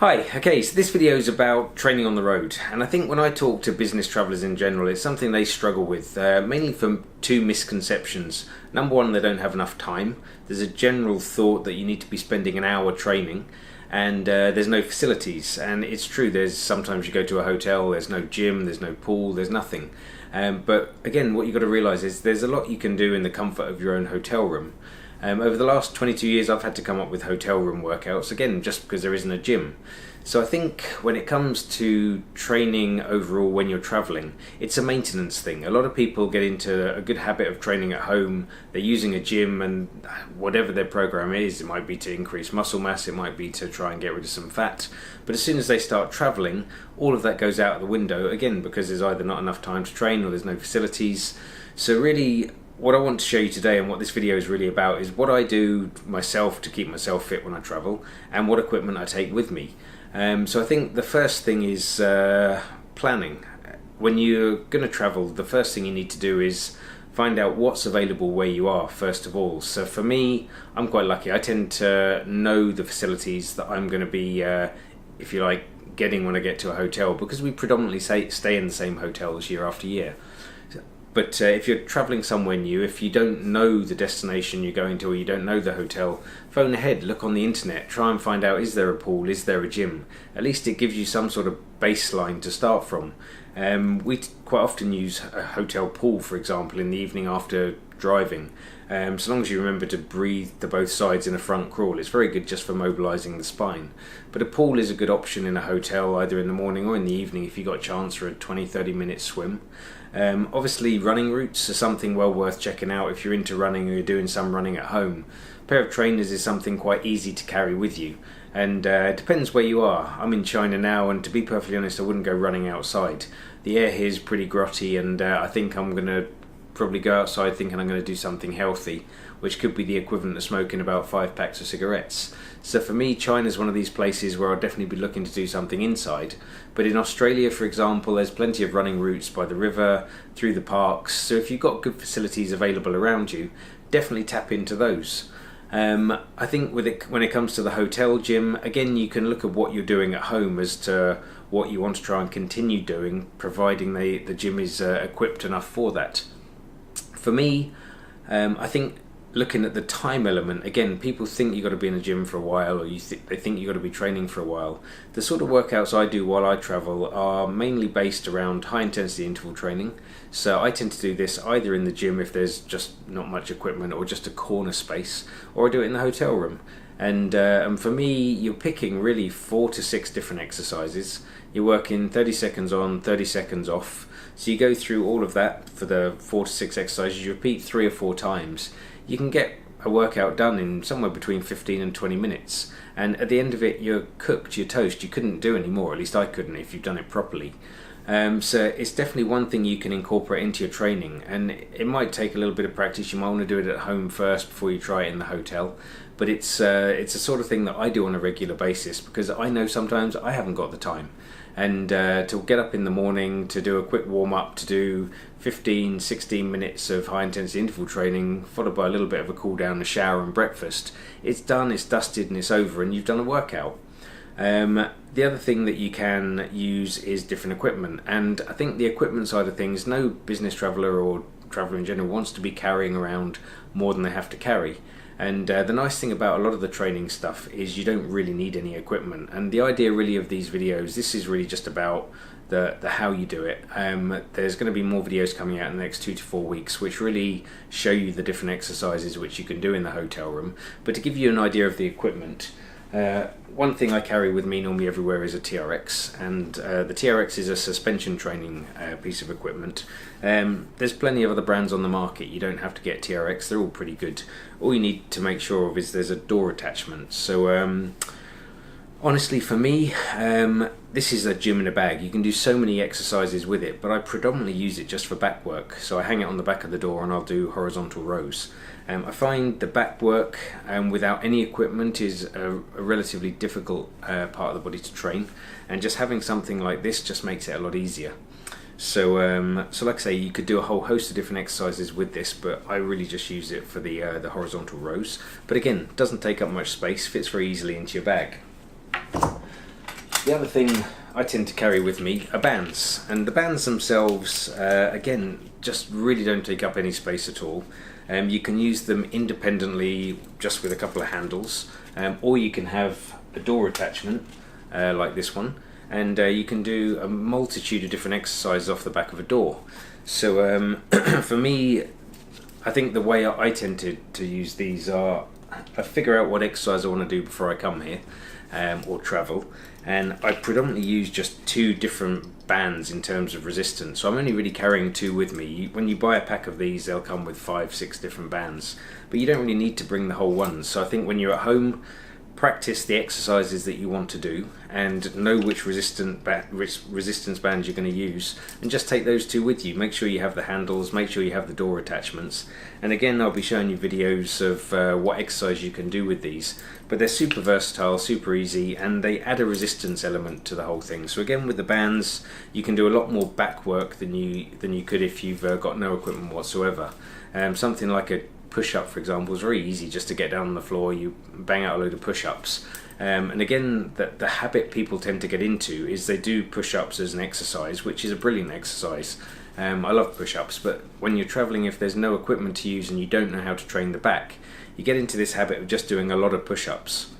Hi, okay, so this video is about training on the road, and I think when I talk to business travellers in general, it's something they struggle with, mainly from two misconceptions. Number one, they don't have enough time. There's a general thought that you need to be spending an hour training, and there's no facilities, and it's true, there's sometimes you go to a hotel, there's no gym, there's no pool, there's nothing. But again, what you've got to realise is there's a lot you can do in the comfort of your own hotel room. Over the last 22 years I've had to come up with hotel room workouts, again just because there isn't a gym. So I think when it comes to training overall when you're travelling, it's a maintenance thing. A lot of people get into a good habit of training at home. They're using a gym, and whatever their program is, it might be to increase muscle mass, it might be to try and get rid of some fat. But as soon as they start travelling, all of that goes out the window, again because there's either not enough time to train or there's no facilities. So really, what I want to show you today, and what this video is really about, is what I do myself to keep myself fit when I travel, and what equipment I take with me. So I think the first thing is planning. When you're going to travel, the first thing you need to do is find out what's available where you are, first of all. So for me, I'm quite lucky. I tend to know the facilities that I'm going to be, if you like, getting when I get to a hotel, because we predominantly stay in the same hotels year after year. But if you're travelling somewhere new, if you don't know the destination you're going to, or you don't know the hotel, phone ahead, look on the internet, try and find out, is there a pool, is there a gym? At least it gives you some sort of baseline to start from. We quite often use a hotel pool, for example, in the evening after driving. So long as you remember to breathe to both sides in a front crawl, it's very good just for mobilising the spine. But a pool is a good option in a hotel, either in the morning or in the evening if you got a chance for a 20-30 minute swim. Obviously running routes are something well worth checking out if you're into running or you're doing some running at home. A pair of trainers is something quite easy to carry with you, and it depends where you are. I'm in China now, and to be perfectly honest, I wouldn't go running outside. The air here is pretty grotty, and I think I'm going to probably go outside thinking I'm going to do something healthy, which could be the equivalent of smoking about 5 packs of cigarettes. So for me, China's one of these places where I'll definitely be looking to do something inside. But in Australia, for example, there's plenty of running routes by the river, through the parks, so if you've got good facilities available around you, definitely tap into those. I think when it comes to the hotel gym, again you can look at what you're doing at home as to what you want to try and continue doing, providing the gym is equipped enough for that. For me, I think looking at the time element, again, people think you've got to be in a gym for a while, or they think you've got to be training for a while. The sort of workouts I do while I travel are mainly based around high intensity interval training. So I tend to do this either in the gym if there's just not much equipment or just a corner space, or I do it in the hotel room. And for me, you're picking really 4 to 6 different exercises. You're working 30 seconds on, 30 seconds off. So you go through all of that for the 4 to 6 exercises. You repeat 3 or 4 times. You can get a workout done in somewhere between 15 and 20 minutes. And at the end of it, you're cooked, you're toast. You couldn't do any more. At least I couldn't if you've done it properly. So it's definitely one thing you can incorporate into your training, and it might take a little bit of practice. You might want to do it at home first before you try it in the hotel, but it's a sort of thing that I do on a regular basis, because I know sometimes I haven't got the time, and to get up in the morning to do a quick warm-up, to do 15-16 minutes of high intensity interval training followed by a little bit of a cool down, a shower and breakfast, it's done, it's dusted and it's over, and you've done a workout. The other thing that you can use is different equipment, and I think the equipment side of things, no business traveller or traveller in general wants to be carrying around more than they have to carry. And the nice thing about a lot of the training stuff is you don't really need any equipment, and the idea really of these videos, this is really just about the how you do it. There's going to be more videos coming out in the next 2 to 4 weeks which really show you the different exercises which you can do in the hotel room. But to give you an idea of the equipment, one thing I carry with me normally everywhere is a TRX, and the TRX is a suspension training piece of equipment. There's plenty of other brands on the market. You don't have to get TRX, they're all pretty good. All you need to make sure of is there's a door attachment. So honestly for me, this is a gym in a bag. You can do so many exercises with it, but I predominantly use it just for back work. So I hang it on the back of the door and I'll do horizontal rows. I find the back work without any equipment is a relatively difficult part of the body to train, and just having something like this just makes it a lot easier. So like I say, you could do a whole host of different exercises with this, but I really just use it for the horizontal rows. But again, doesn't take up much space, fits very easily into your bag. The other thing I tend to carry with me are bands, and the bands themselves, again, just really don't take up any space at all. You can use them independently just with a couple of handles, or you can have a door attachment like this one, and you can do a multitude of different exercises off the back of a door. So for me, I think the way I tend to use these are, I figure out what exercise I want to do before I come here or travel, and I predominantly use just 2 different bands in terms of resistance. So I'm only really carrying 2 with me. When you buy a pack of these, they'll come with 5, 6 different bands, but you don't really need to bring the whole ones. So I think when you're at home, practice the exercises that you want to do and know which resistance bands you're going to use, and just take those 2 with you. Make sure you have the handles, make sure you have the door attachments, and again I'll be showing you videos of what exercise you can do with these, but they're super versatile, super easy, and they add a resistance element to the whole thing. So again, with the bands you can do a lot more back work than you could if you've got no equipment whatsoever. Something like a push-up, for example, is very easy. Just to get down on the floor, you bang out a load of push-ups, and again, the habit people tend to get into is they do push-ups as an exercise, which is a brilliant exercise. I love push-ups, but when you're traveling, if there's no equipment to use and you don't know how to train the back, you get into this habit of just doing a lot of push-ups,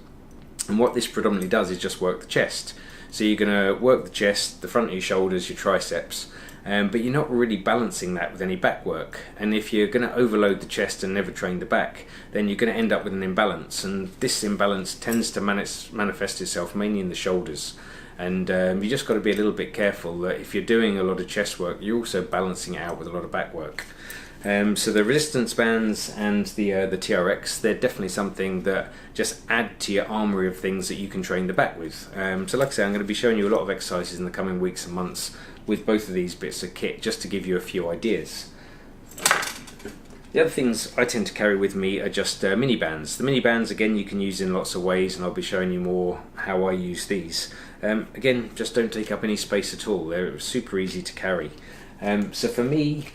and what this predominantly does is just work the chest. So you're going to work the chest, the front of your shoulders, your triceps, but you're not really balancing that with any back work. And if you're going to overload the chest and never train the back, then you're going to end up with an imbalance, and this imbalance tends to manifest itself mainly in the shoulders. And you just got to be a little bit careful that if you're doing a lot of chest work, you're also balancing it out with a lot of back work. So the resistance bands and the TRX, they're definitely something that just add to your armoury of things that you can train the back with. So like I say, I'm going to be showing you a lot of exercises in the coming weeks and months with both of these bits of kit, just to give you a few ideas. The other things I tend to carry with me are just mini bands. The mini bands, again, you can use in lots of ways, and I'll be showing you more how I use these. Again, just don't take up any space at all. They're super easy to carry. So for me,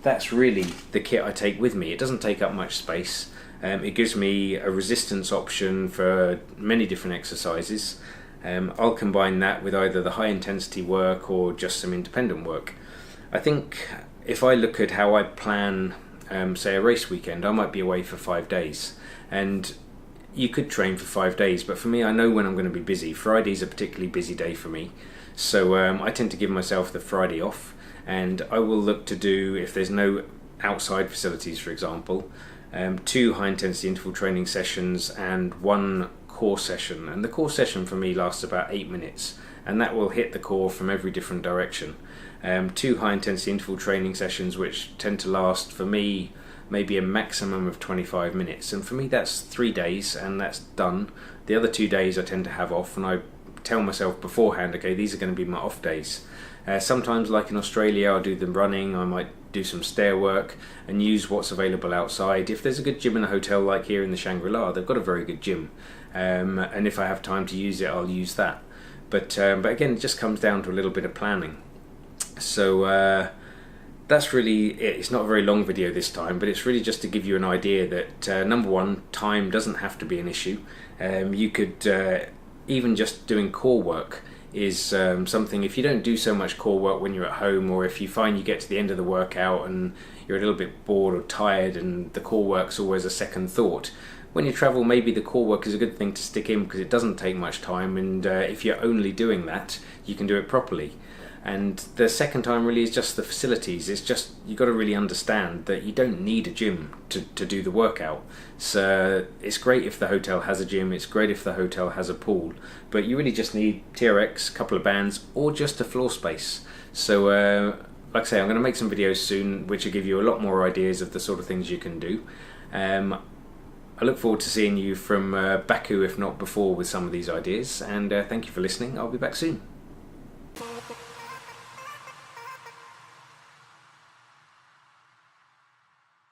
that's really the kit I take with me. It doesn't take up much space. It gives me a resistance option for many different exercises. I'll combine that with either the high intensity work or just some independent work. I think if I look at how I plan, say a race weekend, I might be away for 5 days, and you could train for 5 days, but for me, I know when I'm going to be busy. Friday's a particularly busy day for me, so I tend to give myself the Friday off, and I will look to do, if there's no outside facilities, for example, 2 high intensity interval training sessions and 1 core session. And the core session for me lasts about 8 minutes, and that will hit the core from every different direction. 2 high intensity interval training sessions, which tend to last for me maybe a maximum of 25 minutes, and for me that's 3 days, and that's done. The other 2 days I tend to have off, and I tell myself beforehand, okay, these are going to be my off days. Sometimes, like in Australia, I'll do them running. I might do some stair work and use what's available outside. If there's a good gym in a hotel like here in the Shangri-La, they've got a very good gym, and if I have time to use it, I'll use that. But again, it just comes down to a little bit of planning. So that's really it. It's not a very long video this time, but it's really just to give you an idea that number one, time doesn't have to be an issue. You could even just doing core work is something. If you don't do so much core work when you're at home, or if you find you get to the end of the workout and you're a little bit bored or tired and the core work's always a second thought, when you travel, maybe the core work is a good thing to stick in because it doesn't take much time, and if you're only doing that, you can do it properly. And the second time really is just the facilities. It's just, you've got to really understand that you don't need a gym to do the workout. So it's great if the hotel has a gym, it's great if the hotel has a pool, but you really just need TRX, a couple of bands, or just a floor space. So like I say, I'm going to make some videos soon which will give you a lot more ideas of the sort of things you can do. I look forward to seeing you from Baku, if not before, with some of these ideas, and thank you for listening. I'll be back soon.